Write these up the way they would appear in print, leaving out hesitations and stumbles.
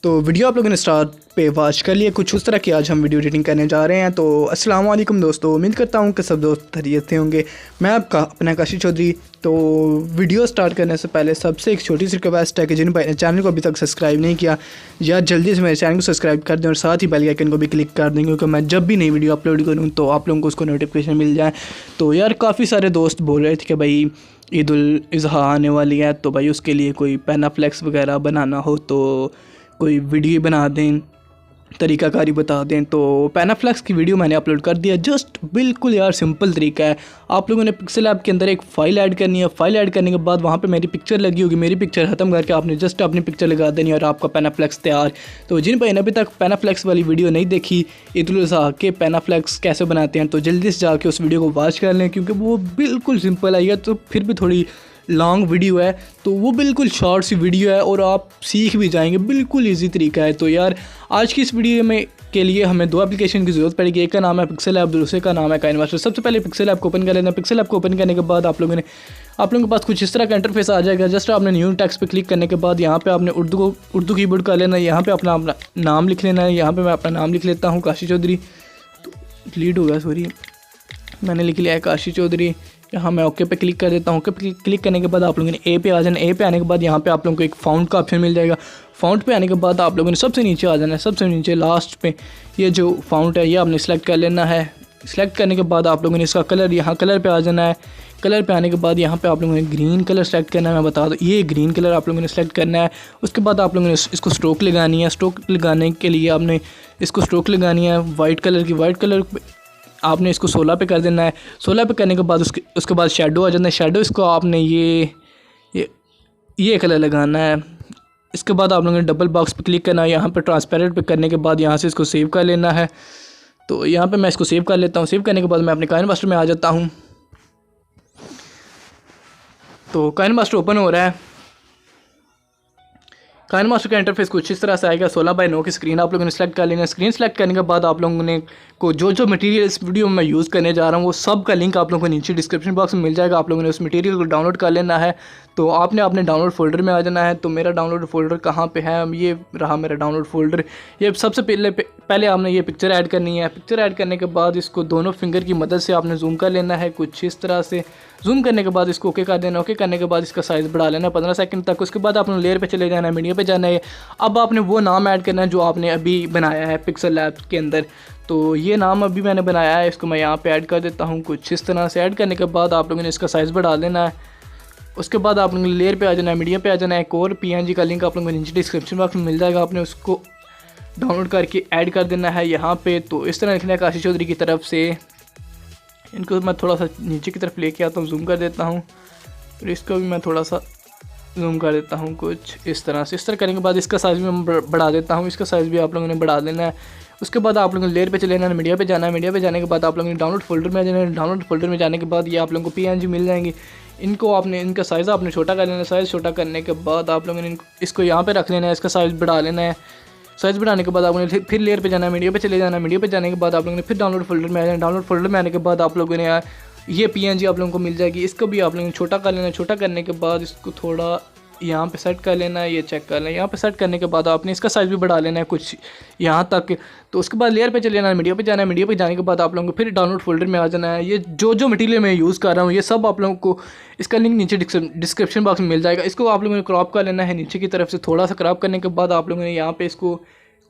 तो वीडियो आप लोगों ने स्टार्ट पे वॉच कर लिया कुछ उस तरह की आज हम वीडियो एडिटिंग करने जा रहे हैं। तो अस्सलाम वालेकुम दोस्तों, उम्मीद करता हूँ कि सब दोस्त खैरियत से होंगे। मैं आपका अपना काशी चौधरी। तो वीडियो स्टार्ट करने से पहले सबसे एक छोटी सी रिक्वेस्ट है कि जिन भाई ने चैनल को अभी तक सब्सक्राइब नहीं किया या जल्दी से मेरे चैनल को सब्सक्राइब कर दें और साथ ही बेल आइकन को भी क्लिक कर दें, क्योंकि मैं जब भी नई वीडियो अपलोड करूँ तो आप लोगों को उसको नोटिफिकेशन मिल जाए। तो यार काफ़ी सारे दोस्त बोल रहे थे कि भाई ईद उल अज़हा आने वाली है, तो भाई उसके लिए कोई पैनाफ्लेक्स वगैरह बनाना हो तो कोई वीडियो बना दें, तरीकाकारी बता दें। तो पैनाफ्लेक्स की वीडियो मैंने अपलोड कर दिया। जस्ट बिल्कुल यार सिंपल तरीका है। आप लोगों ने पिक्सल ऐप के अंदर एक फ़ाइल ऐड करनी है। फ़ाइल ऐड करने के बाद वहाँ पे मेरी पिक्चर लगी होगी, मेरी पिक्चर ख़त्म करके आपने जस्ट अपनी पिक्चर लगा देनी और आपका पैनाफ्लेक्स तैयार। तो जिन भाई ने अभी तक पैनाफ्लेक्स वाली वीडियो नहीं देखी ईद उल अज़हा के पैनाफ्लेक्स कैसे बनाते हैं, तो जल्दी से जाके उस वीडियो को वॉच कर लें, क्योंकि वो बिल्कुल सिंपल है। या तो फिर भी थोड़ी लॉन्ग वीडियो है तो वो बिल्कुल शॉर्ट सी वीडियो है और आप सीख भी जाएंगे, बिल्कुल इजी तरीका है। तो यार आज की इस वीडियो में के लिए हमें दो एप्लीकेशन की ज़रूरत पड़ेगी। एक का नाम है पिक्सल ऐप, दूसरे का नाम है काइनमास्टर। सबसे पहले पिक्सल ऐप को ओपन कर लेना। पिक्सल ऐप को ओपन करने के बाद आप लोगों के पास कुछ इस तरह का इंटरफेस आ जाएगा। जस्ट आपने न्यू टेक्स्ट पे क्लिक करने के बाद यहाँ पे आपने उर्दू कीबोर्ड कर लेना है। यहाँ पे अपना नाम लिख लेना है। यहाँ पे मैं अपना नाम लिख लेता हूँ काशी चौधरी। तो डिलीट हो गया, सॉरी, मैंने लिख लिया है काशी चौधरी। यहाँ मैं ओके पे क्लिक कर देता हूँ। ओके पे क्लिक करने के बाद आप लोगों ने ए पे आ जाना। ए पे आने के बाद यहाँ पे आप लोगों को एक फाउंट का ऑप्शन मिल जाएगा। फाउंट पे आने के बाद आप लोगों ने सबसे नीचे आ जाना है। सबसे नीचे लास्ट पे ये जो फाउंट है ये आपने सेलेक्ट कर लेना है। सेलेक्ट करने के बाद आप लोगों ने इसका कलर, यहाँ कलर पे आ जाना है। कलर पे आने के बाद यहाँ पे आप लोगों ने ग्रीन कलर सेलेक्ट करना है। मैं बता दूँ, ये ग्रीन कलर आप लोगों ने सेलेक्ट करना है। उसके बाद आप लोगों ने इसको स्ट्रोक लगानी है। स्ट्रोक लगाने के लिए आपने इसको स्ट्रोक लगानी है वाइट कलर की। वाइट कलर आपने इसको 16 पे कर देना है। 16 पे करने के बाद उसके बाद शेडो आ जाना है। शेडो इसको आपने ये कलर लगाना है। इसके बाद आप लोगों ने डबल बॉक्स पे क्लिक करना है। यहाँ पे ट्रांसपेरेंट पे करने के बाद यहाँ से इसको सेव कर लेना है। तो यहाँ पे मैं इसको सेव कर लेता हूँ। सेव करने के बाद मैं अपने काइनमास्टर में आ जाता हूँ। तो काइनमास्टर ओपन हो रहा है। काइनमास्टर का इंटरफेस कुछ इस तरह से आएगा। 16:9 की स्क्रीन आप लोगों ने सेलेक्ट कर लेना है। स्क्रीन सेलेक्ट करने के बाद आप लोगों ने को जो मटेरियल इस वीडियो में मैं यूज़ करने जा रहा हूँ वो सब का लिंक आप लोगों को नीचे डिस्क्रिप्शन बॉक्स में मिल जाएगा। आप लोगों ने उस मटेरियल को डाउनलोड कर लेना है। तो आपने अपने डाउनलोड फोल्डर में आ जाना है। तो मेरा डाउनलोड फोल्डर कहाँ पे है, ये रहा मेरा डाउनलोड फोल्डर। ये सबसे पहले आपने ये पिक्चर ऐड करनी है। पिक्चर ऐड करने के बाद इसको दोनों फिंगर की मदद से आपने जूम कर लेना है कुछ इस तरह से। जूम करने के बाद इसको ओके कर देना। ओके करने के बाद इसका साइज़ बढ़ा लेना है 15 सेकंड तक। उसके बाद आपने लेयर पे चले जाना है, मीडिया पे जाना है। अब आपने वो नाम ऐड करना है जो आपने अभी बनाया है पिक्सल लैब के अंदर। तो ये नाम अभी मैंने बनाया है, इसको मैं यहाँ पे ऐड कर देता हूँ कुछ इस तरह से। ऐड करने के बाद आप लोगों ने इसका साइज़ बढ़ा लेना है। उसके बाद आप लोगों ने लेयर पे आ जाना है, मीडिया पे आ जाना है। एक और PNG का लिंक आप लोगों को नीचे डिस्क्रिप्शन बॉक्स में मिल जाएगा। आपने उसको डाउनलोड करके ऐड कर देना है यहाँ पे। तो इस तरह लिखना है काशी चौधरी की तरफ से। इनको मैं थोड़ा सा नीचे की तरफ लेके आता हूँ, जूम कर देता हूँ। फिर इसको भी मैं थोड़ा सा जूम कर देता हूँ कुछ इस तरह से। इस तरह करने के बाद इसका साइज़ भी मैं बढ़ा देता हूँ। इसका साइज़ भी आप लोगों ने बढ़ा देना है। उसके बाद आप लोगों ने लेयर पे चले जाना है, मीडिया पे जाना है। मीडिया पे जाने के बाद आप लोगों ने डाउनलोड फोल्डर में आ जाना है। डाउनलोड फोल्डर में जाने के बाद ये आप लोगों को PNG मिल जाएंगी। इनका साइज़ आपने छोटा कर लेना है। साइज़ छोटा करने के बाद आप लोगों ने इसको यहाँ पे रख लेना है। इसका साइज़ बढ़ा लेना है। साइज़ बढ़ाने के बाद आप लोगों ने फिर लेयर पे जाना है, मीडिया पे चले जाना है। मीडिया पे जाने के बाद आप लोगों ने फिर डाउनलोड फोल्डर में आ जाना है। डाउनलोड फोल्डर में आने के बाद आप लोगों ने ये PNG आप लोगों को मिल जाएगी। इसको भी आप लोगों ने छोटा कर लेना है। छोटा करने के बाद इसको थोड़ा यहाँ पे सेट कर लेना है। ये चेक कर लेना है। यहाँ पे सेट करने के बाद आपने इसका साइज़ भी बढ़ा लेना है कुछ यहाँ तक। तो उसके बाद लेयर पे चले जाना है, मीडिया पे जाना है। मीडिया पे जाने के बाद आप लोगों को फिर डाउनलोड फोल्डर में आ जाना है। ये जो मटेरियल मैं यूज़ कर रहा हूँ ये सब आप लोगों को इसका लिंक नीचे डिस्क्रिप्शन बॉक्स में मिल जाएगा। इसको आप लोगों ने क्रॉप कर लेना है नीचे की तरफ से। थोड़ा सा क्रॉप करने के बाद आप लोगों ने यहाँ पे इसको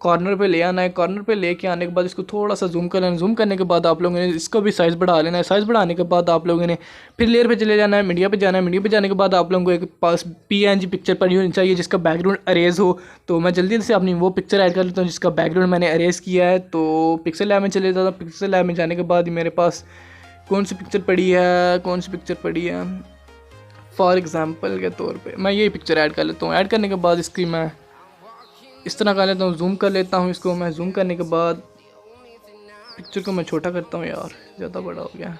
कॉर्नर पे ले आना है। कॉर्नर पे लेके आने के बाद इसको थोड़ा सा जूम कर लेना। जूम करने के बाद आप लोगों ने इसको भी साइज़ बढ़ा लेना है। साइज़ बढ़ाने के बाद आप लोगों ने फिर लेयर पे चले जाना है, मीडिया पे जाना है। मीडिया पे जाने के बाद आप लोगों को एक पास PNG पिक्चर पड़ी होनी चाहिए जिसका बैकग्राउंड अरेज हो। तो मैं जल्दी से अपनी वो पिक्चर ऐड कर लेता हूँ जिसका बैकग्राउंड मैंने अरेज किया है। तो पिक्सल लैब में चले जाता हूँ। पिक्सल लैब में जाने के बाद मेरे पास कौन सी पिक्चर पड़ी है, फॉर एग्ज़ाम्पल के तौर पर मैं ये पिक्चर ऐड कर लेता हूँ। ऐड करने के बाद इसकी मैं इस तरह कर लेता हूँ, जूम कर लेता हूँ इसको। मैं जूम करने के बाद पिक्चर को मैं छोटा करता हूँ, यार ज़्यादा बड़ा हो गया।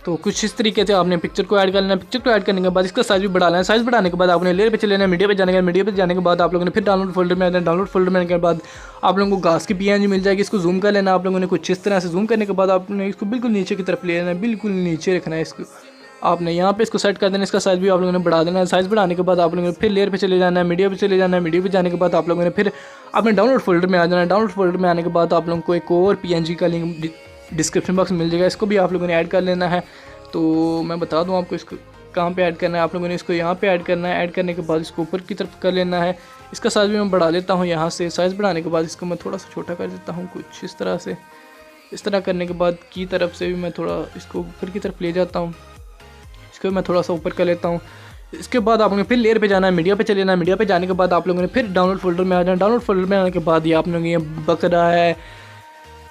तो कुछ इस तरीके से आपने पिक्चर को ऐड कर लेना है। पिक्चर को ऐड करने के बाद इसका साइज़ भी बढ़ा लेना है। साइज़ बढ़ाने के बाद आपने लेयर पे चले जाना है, मीडिया पे जाने के बाद मीडिया पे जाने के बाद आप लोगों ने फिर डाउनलोड फोल्डर में आना है। डाउनलोड फोल्डर में आने के बाद आप लोगों को घास की PNG मिल जाएगी, इसको जूम कर लेना है आप लोगों ने कुछ इस तरह से। जूम करने के बाद आपने इसको बिल्कुल नीचे की तरफ ले लेना है, बिल्कुल नीचे रखना है इसको। आपने यहाँ पे इसको सेट कर देना है, इसका साइज़ भी आप लोगों ने बढ़ा देना है। साइज़ बढ़ाने के बाद आप लोगों ने फिर लेयर पे चले जाना है, मीडिया पे चले जाना है। मीडिया पे जाने के बाद आप लोगों ने फिर अपने डाउनलोड फोल्डर में आ जाना है। डाउनलोड फोल्डर में आने के बाद आप लोगों को एक और PNG का लिंक डिस्क्रिप्शन बॉक्स में मिल जाएगा, इसको भी आप लोगों ने ऐड कर लेना है। तो मैं बता दूं आपको इसको कहाँ पे ऐड करना है। आप लोगों ने इसको यहाँ पे ऐड करना है। ऐड करने के बाद इसको ऊपर की तरफ कर लेना है। इसका साइज़ भी मैं बढ़ा लेता हूँ यहाँ से। साइज़ बढ़ाने के बाद इसको मैं थोड़ा सा छोटा कर देता हूँ कुछ इस तरह से। इस तरह करने के बाद की तरफ से भी मैं थोड़ा इसको ऊपर की तरफ ले जाता हूँ, इसको मैं थोड़ा सा ऊपर कर लेता हूँ। इसके बाद आप लोगों ने फिर लेयर पे जाना है, मीडिया पे चले जाना है। मीडिया पे जाने के बाद आप लोगों ने फिर डाउनलोड फोल्डर में आ जाना। डाउनलोड फोल्डर में आने के बाद ये आप लोगों ये बकरा है,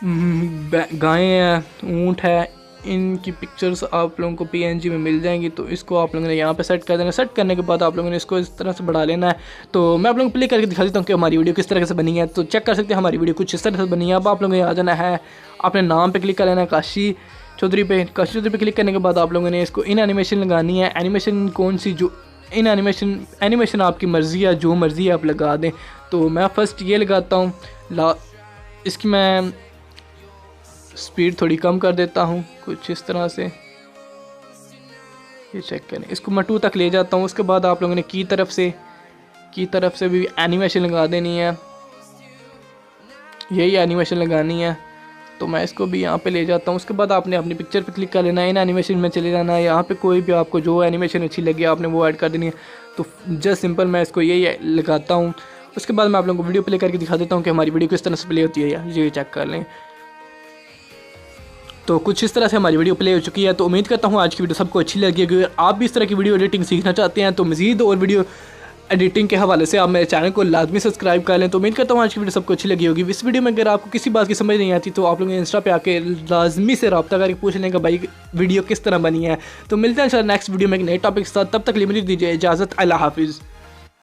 गायें हैं, ऊँट है, इनकी पिक्चर्स आप लोगों को PNG में मिल जाएंगी। तो इसको आप लोगों ने यहाँ पे सेट कर देना। सेट करने के बाद आप लोगों ने इसको इस तरह से बढ़ा लेना है। तो मैं आप लोगों को प्ले करके दिखा देता हूँ कि हमारी वीडियो किस तरह से बनी है। तो चेक कर सकते हैं हमारी वीडियो कुछ इस तरह से बनी है। अब आप लोगों ने आ जाना है, अपने नाम पे क्लिक कर लेना है, काशी चौधरी पे। काशी चौधरी पे क्लिक करने के बाद आप लोगों ने इसको इन एनिमेशन लगानी है। एनिमेशन कौन सी, जो इन एनिमेशन आपकी मर्ज़ी है, जो मर्ज़ी है आप लगा दें। तो मैं फ़र्स्ट ये लगाता हूँ, इसकी मैं स्पीड थोड़ी कम कर देता हूँ कुछ इस तरह से। ये चेक करें, इसको मैं 2 तक ले जाता हूँ। उसके बाद आप लोगों ने की तरफ से भी एनिमेशन लगा देनी है, यही एनिमेशन लगानी है। तो मैं इसको भी यहाँ पे ले जाता हूँ। उसके बाद आपने अपनी पिक्चर पे क्लिक कर लेना है, इन एनिमेशन में चले जाना है। यहाँ पे कोई भी आपको जो एनिमेशन अच्छी लगे आपने वो ऐड कर देनी है। तो जस्ट सिंपल मैं इसको यही लगाता हूँ। उसके बाद मैं आप लोगों को वीडियो प्ले करके दिखा देता हूँ कि हमारी वीडियो किस तरह से प्ले होती है। यार ये चेक कर लें। तो कुछ इस तरह से हमारी वीडियो प्ले हो चुकी है। तो उम्मीद करता हूँ आज की वीडियो सबको अच्छी लगी। अगर आप भी इस तरह की वीडियो एडिटिंग सीखना चाहते हैं तो मज़ीद और वीडियो एडिटिंग के हवाले से आप मेरे चैनल को लाजमी सब्सक्राइब कर लें। तो उम्मीद करता हूँ आज की वीडियो सबको अच्छी लगी होगी। इस वीडियो में अगर आपको किसी बात की समझ नहीं आती तो आप लोग इंस्टा पे आके लाजमी से रब्ता करके पूछ लें कि भाई वीडियो किस तरह बनी है। तो मिलते हैं इंशाल्लाह नेक्स्ट वीडियो में एक नए टॉपिक के साथ। तब तक लिए मुझे दीजिए इजाज़त। अल्लाह हाफिज़।